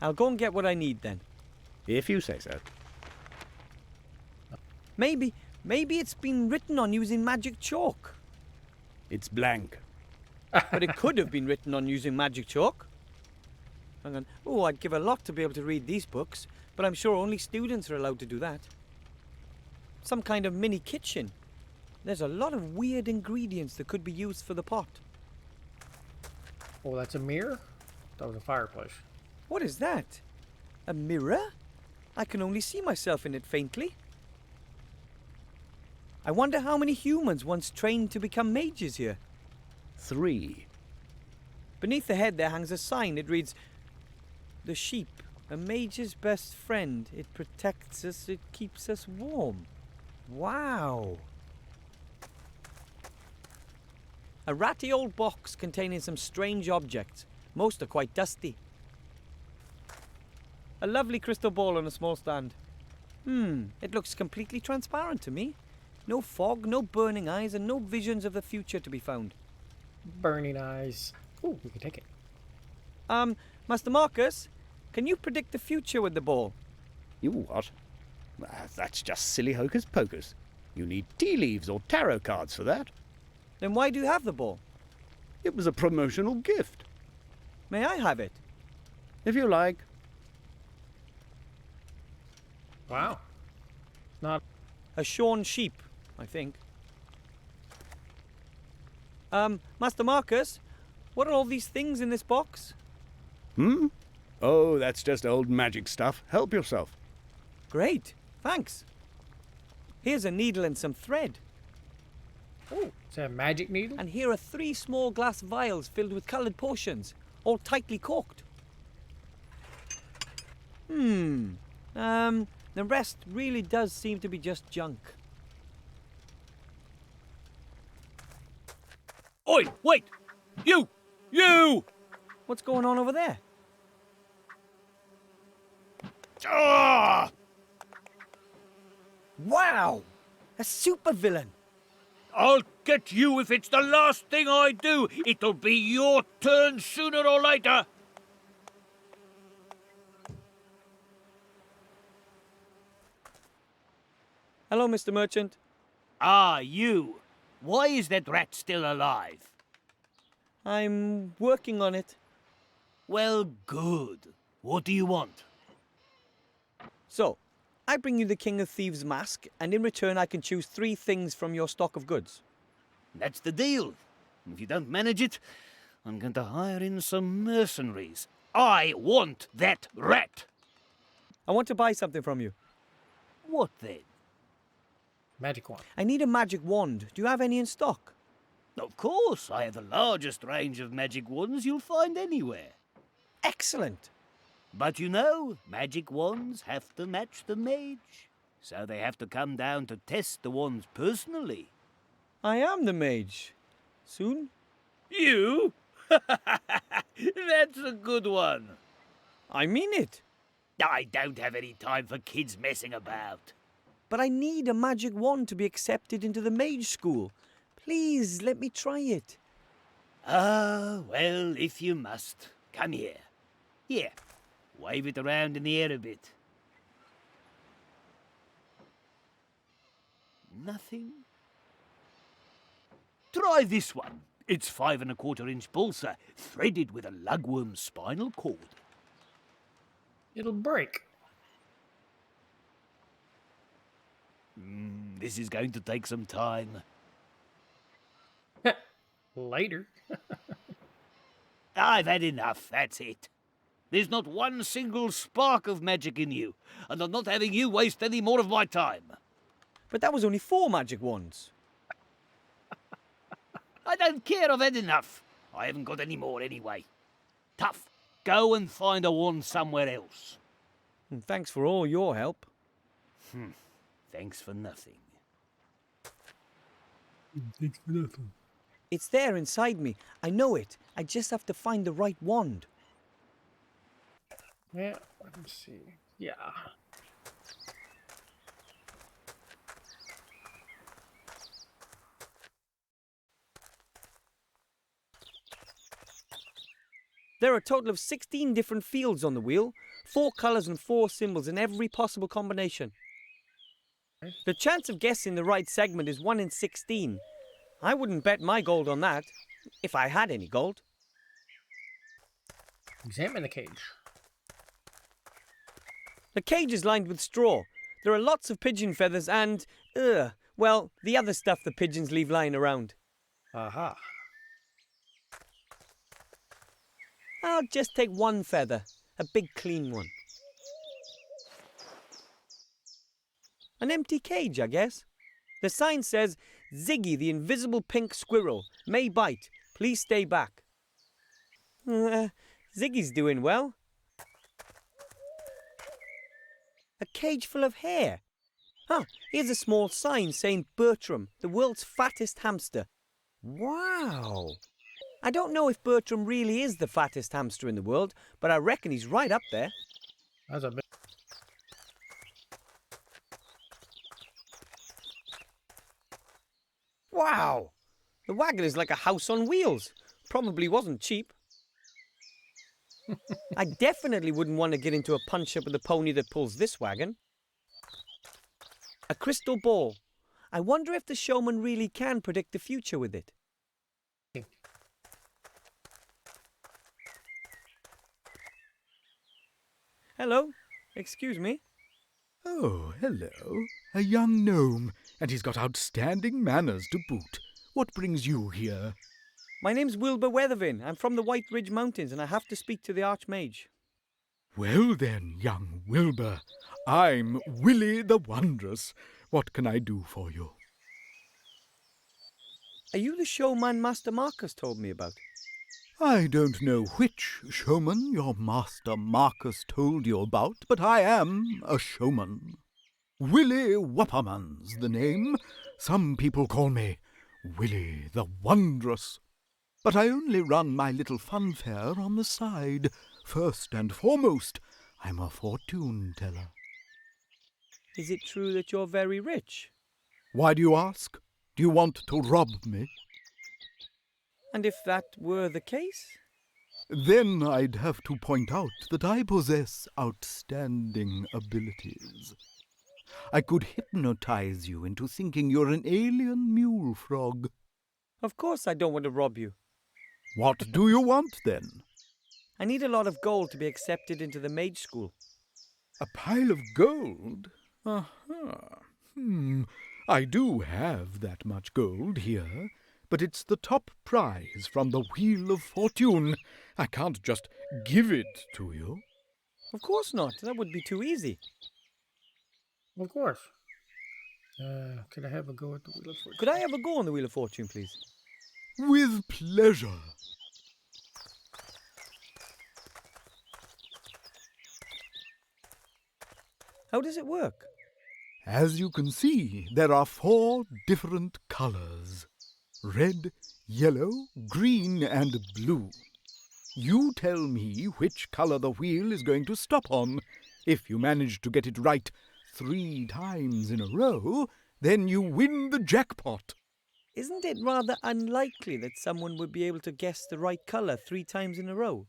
I'll go and get what I need then. If you say so. Maybe it's been written on using magic chalk. It's blank. But it could have been written on using magic chalk. Hang on. Oh, I'd give a lot to be able to read these books, but I'm sure only students are allowed to do that. Some kind of mini kitchen. There's a lot of weird ingredients that could be used for the pot. Oh, that's a mirror? That was a fireplace. What is that? A mirror? I can only see myself in it faintly. I wonder how many humans once trained to become mages here. 3. Beneath the head there hangs a sign. It reads, "The sheep, a mage's best friend. It protects us, it keeps us warm." Wow. A ratty old box containing some strange objects. Most are quite dusty. A lovely crystal ball on a small stand. It looks completely transparent to me. No fog, no burning eyes, and no visions of the future to be found. Burning eyes. Ooh, we can take it. Master Marcus, can you predict the future with the ball? You what? That's just silly hocus pocus. You need tea leaves or tarot cards for that. Then why do you have the ball? It was a promotional gift. May I have it? If you like. Wow. Not A shorn sheep, I think. Master Marcus, what are all these things in this box? Oh, that's just old magic stuff. Help yourself. Great, thanks. Here's a needle and some thread. Oh, is that a magic needle? And here are 3 small glass vials filled with coloured potions, all tightly corked. The rest really does seem to be just junk. Oi, wait! You! What's going on over there? Ah! Wow! A supervillain! I'll get you if it's the last thing I do. It'll be your turn sooner or later. Hello, Mr. Merchant. Ah, you. Why is that rat still alive? I'm working on it. Well, good. What do you want? So, I bring you the King of Thieves mask, and in return I can choose 3 things from your stock of goods. That's the deal. If you don't manage it, I'm going to hire in some mercenaries. I want that rat. I want to buy something from you. What then? Magic wand. I need a magic wand. Do you have any in stock? Of course, I have the largest range of magic wands you'll find anywhere. Excellent. But you know, magic wands have to match the mage. So they have to come down to test the wands personally. I am the mage. Soon? You? That's a good one. I mean it. I don't have any time for kids messing about. But I need a magic wand to be accepted into the mage school. Please, let me try it. Ah, well, if you must. Come here. Here, wave it around in the air a bit. Nothing? Try this one. It's 5 1/4 inch balsa, threaded with a lugworm's spinal cord. It'll break. This is going to take some time. Later. I've had enough, that's it. There's not one single spark of magic in you, and I'm not having you waste any more of my time. But that was only 4 magic wands. I don't care, I've had enough. I haven't got any more anyway. Tough. Go and find a wand somewhere else. And thanks for all your help. Thanks for nothing. It's there inside me. I know it. I just have to find the right wand. Yeah, let me see. Yeah. There are a total of 16 different fields on the wheel, 4 colours and 4 symbols in every possible combination. The chance of guessing the right segment is 1 in 16. I wouldn't bet my gold on that, if I had any gold. Examine the cage. The cage is lined with straw. There are lots of pigeon feathers and, well, the other stuff the pigeons leave lying around. Aha. I'll just take 1 feather, a big clean one. An empty cage, I guess. The sign says, Ziggy the invisible pink squirrel may bite. Please stay back. Ziggy's doing well. A cage full of hair. Here's a small sign saying Bertram, the world's fattest hamster. Wow. I don't know if Bertram really is the fattest hamster in the world, but I reckon he's right up there. That's a bit. Wow! The wagon is like a house on wheels. Probably wasn't cheap. I definitely wouldn't want to get into a punch-up with the pony that pulls this wagon. A crystal ball. I wonder if the showman really can predict the future with it. Hello? Excuse me? Oh, hello. A young gnome, and he's got outstanding manners to boot. What brings you here? My name's Wilbur Weathervin. I'm from the White Ridge Mountains, and I have to speak to the Archmage. Well then, young Wilbur, I'm Willie the Wondrous. What can I do for you? Are you the showman Master Marcus told me about? I don't know which showman your master Marcus told you about, but I am a showman. Willie Whopperman's the name. Some people call me Willie the Wondrous. But I only run my little funfair on the side. First and foremost, I'm a fortune teller. Is it true that you're very rich? Why do you ask? Do you want to rob me? And if that were the case? Then I'd have to point out that I possess outstanding abilities. I could hypnotize you into thinking you're an alien mule frog. Of course I don't want to rob you. What do you want, then? I need a lot of gold to be accepted into the mage school. A pile of gold? Aha. I do have that much gold here, but it's the top prize from the Wheel of Fortune. I can't just give it to you. Of course not. That would be too easy. Of course. Could I have a go at the Wheel of Fortune? Could I have a go on the Wheel of Fortune, please? With pleasure. How does it work? As you can see, there are 4 different colors. Red, yellow, green, and blue. You tell me which color the wheel is going to stop on. If you manage to get it right 3 times in a row, then you win the jackpot. Isn't it rather unlikely that someone would be able to guess the right color 3 times in a row?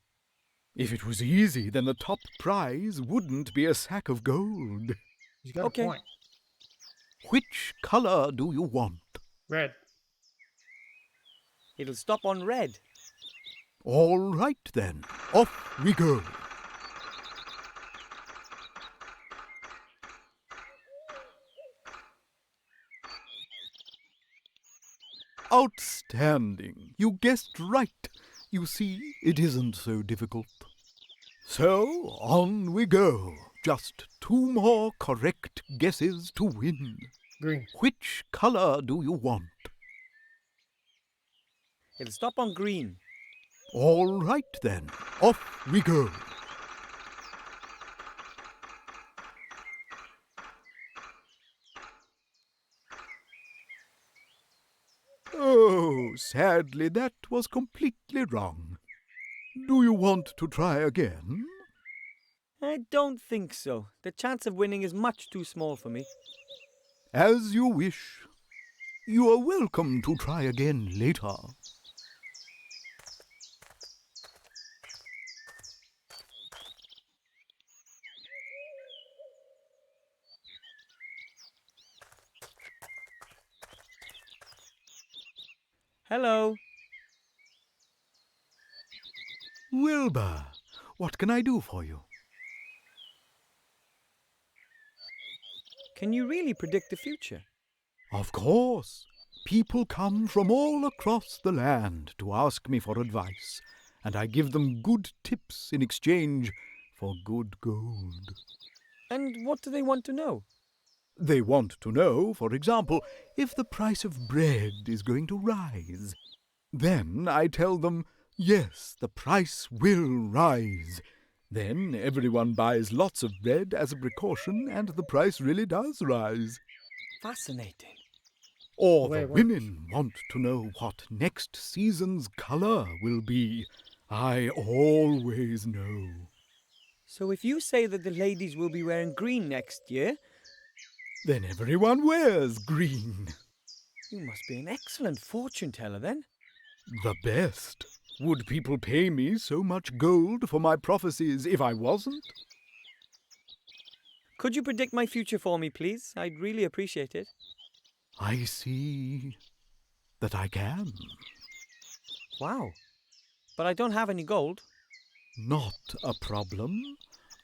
If it was easy, then the top prize wouldn't be a sack of gold. He's got Okay. a point. Which color do you want? Red. It'll stop on red. All right, then. Off we go. Outstanding. You guessed right. You see, it isn't so difficult. So, on we go. Just 2 more correct guesses to win. Green. Which color do you want? It'll stop on green. All right, then. Off we go. Oh, sadly, that was completely wrong. Do you want to try again? I don't think so. The chance of winning is much too small for me. As you wish. You are welcome to try again later. Hello. Wilbur, what can I do for you? Can you really predict the future? Of course. People come from all across the land to ask me for advice, and I give them good tips in exchange for good gold. And what do they want to know? They want to know, for example, if the price of bread is going to rise. Then I tell them, yes, the price will rise. Then everyone buys lots of bread as a precaution, and the price really does rise. Fascinating. Or Way the it works. women want to know what next season's colour will be. I always know. So if you say that the ladies will be wearing green next year, Then everyone wears green. you must be an excellent fortune teller then. The best. Would people pay me so much gold for my prophecies if I wasn't? Could you predict my future for me, please? I'd really appreciate it. I see that I can. Wow. But I don't have any gold. Not a problem.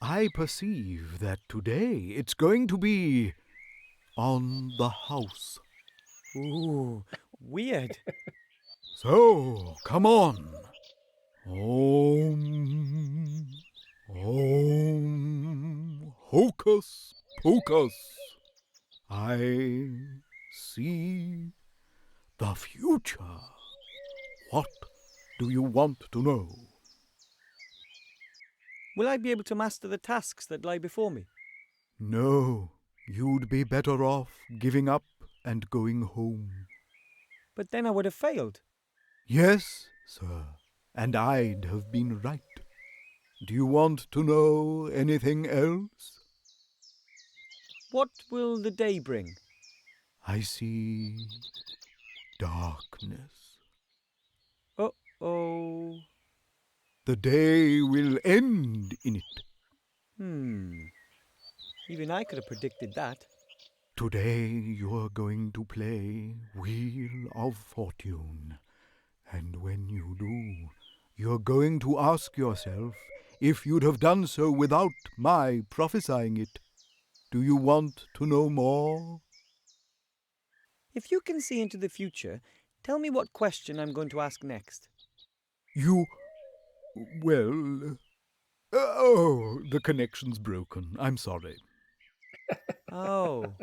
I perceive that today it's going to be on the house. Ooh, weird. So, come on. Om, Om, Hocus Pocus. I see the future. What do you want to know? Will I be able to master the tasks that lie before me? No, you'd be better off giving up and going home. But then I would have failed. Yes, sir, and I'd have been right. Do you want to know anything else? What will the day bring? I see darkness. Uh-oh. The day will end in it. Even I could have predicted that. Today you're going to play Wheel of Fortune. And when you do, you're going to ask yourself if you'd have done so without my prophesying it. Do you want to know more? If you can see into the future, tell me what question I'm going to ask next. Well... Oh, the connection's broken. I'm sorry. Oh,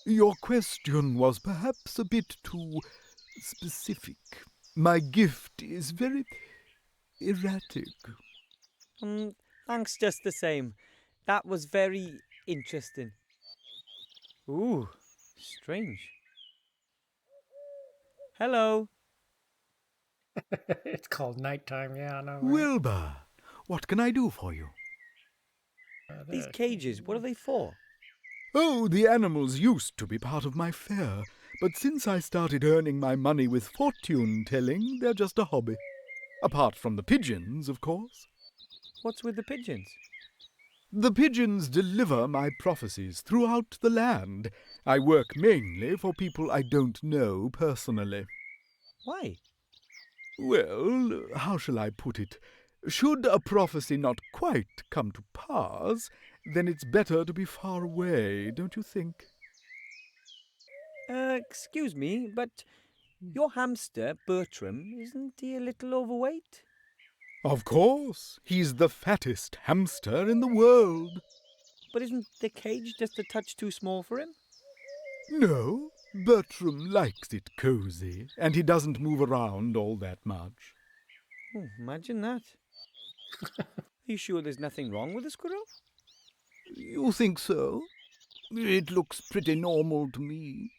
Your question was perhaps a bit too specific. My gift is very erratic. thanks just the same. That was very interesting. Ooh, strange. Hello. It's called nighttime, yeah, I know. Right? Wilbur, what can I do for you? These cages, what are they for? Oh, the animals used to be part of my fare, but since I started earning my money with fortune-telling, they're just a hobby. Apart from the pigeons, of course. What's with the pigeons? The pigeons deliver my prophecies throughout the land. I work mainly for people I don't know personally. Why? Well, how shall I put it? Should a prophecy not quite come to pass, then it's better to be far away, don't you think? Excuse me, but your hamster, Bertram, isn't he a little overweight? Of course, he's the fattest hamster in the world. But isn't the cage just a touch too small for him? No, Bertram likes it cozy, and he doesn't move around all that much. Oh, imagine that. Are you sure there's nothing wrong with the squirrel? You think so? It looks pretty normal to me.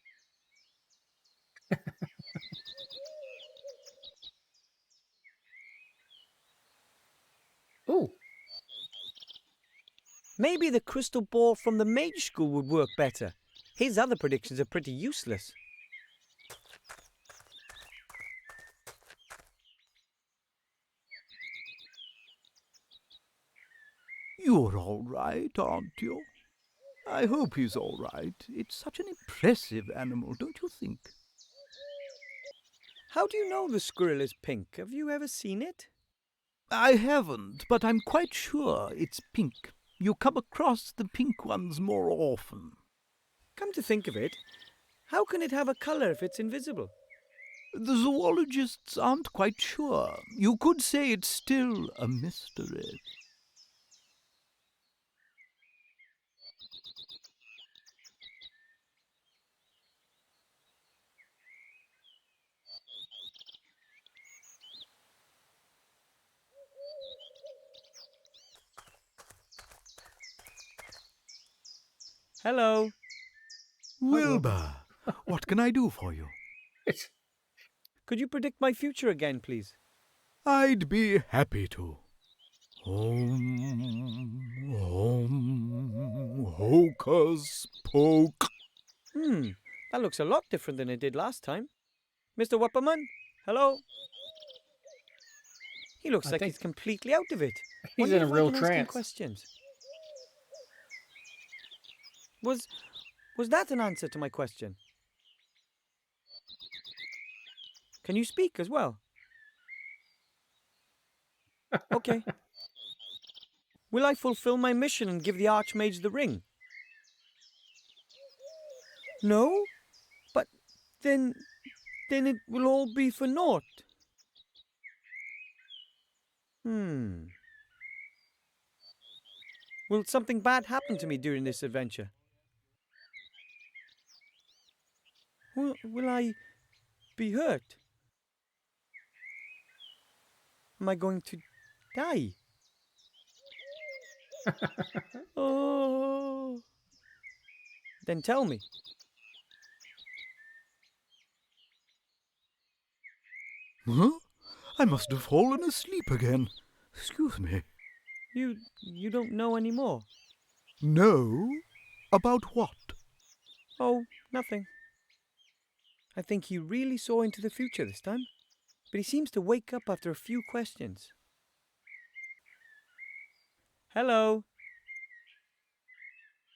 Ooh, Maybe the crystal ball from the mage school would work better. His other predictions are pretty useless. You're all right, aren't you? I hope he's all right. It's such an impressive animal, don't you think? How do you know the squirrel is pink? Have you ever seen it? I haven't, but I'm quite sure it's pink. You come across the pink ones more often. Come to think of it, how can it have a colour if it's invisible? The zoologists aren't quite sure. You could say it's still a mystery. Hello. Wilbur, what can I do for you? It's Could you predict my future again, please? I'd be happy to. Hocus poke. That looks a lot different than it did last time. Mr. Wupperman, hello? He looks I like think he's completely out of it. he's Wonder in a if I real can ask him trance. questions. Was that an answer to my question? Can you speak as well? Okay. Will I fulfill my mission and give the Archmage the ring? No? But then it will all be for naught. Will something bad happen to me during this adventure? Will I be hurt? Am I going to die? Oh. Then tell me. Huh? I must have fallen asleep again. Excuse me. You don't know anymore. No? About what? Oh, nothing. I think he really saw into the future this time. But he seems to wake up after a few questions. Hello.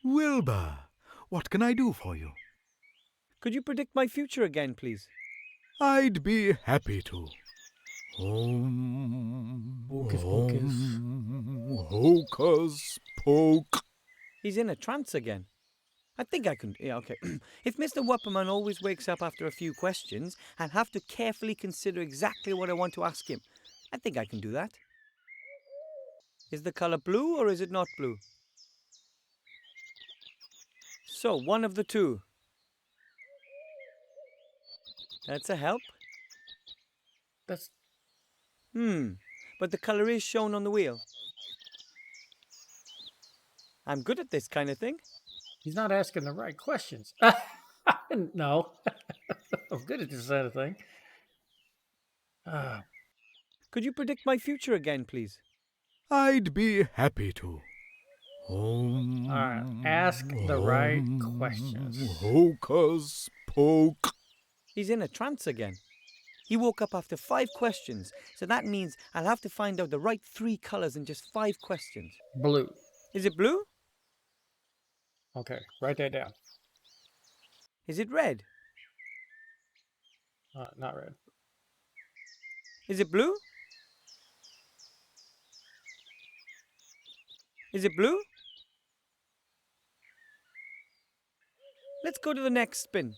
Wilbur, what can I do for you? Could you predict my future again, please? I'd be happy to. Hocus pocus. Hocus poke. He's in a trance again. I think I can... Yeah, okay. If Mr. Wupperman always wakes up after a few questions and have to carefully consider exactly what I want to ask him, I think I can do that. Is the colour blue or is it not blue? So, one of the two. That's a help. That's But the colour is shown on the wheel. I'm good at this kind of thing. he's not asking the right questions. No, I'm good at this kind of thing. Could you predict my future again, please? I'd be happy to. Alright, ask the right questions. Hocus poke. He's in a trance again. He woke up after 5 questions, so that means I'll have to find out the right 3 colours in just 5 questions. Blue. Is it blue? Okay, write that down. Is it red? Not red. Is it blue? Is it blue? Let's go to the next spin.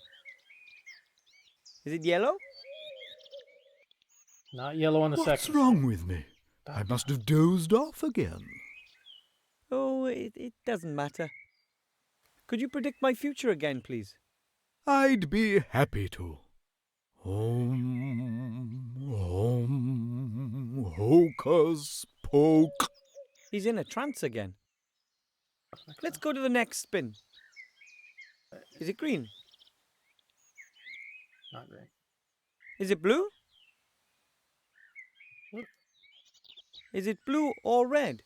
Is it yellow? Not yellow on the What's second. wrong with me? I must have dozed off again. Oh, it doesn't matter. Could you predict my future again, please? I'd be happy to. Hocus poke. He's in a trance again. Let's go to the next spin. Is it green? Not green. Is it blue? Is it blue or red?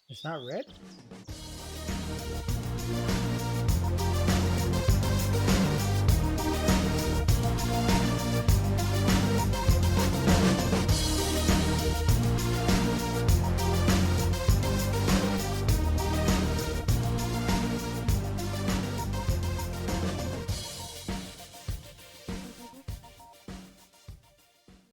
It's not red?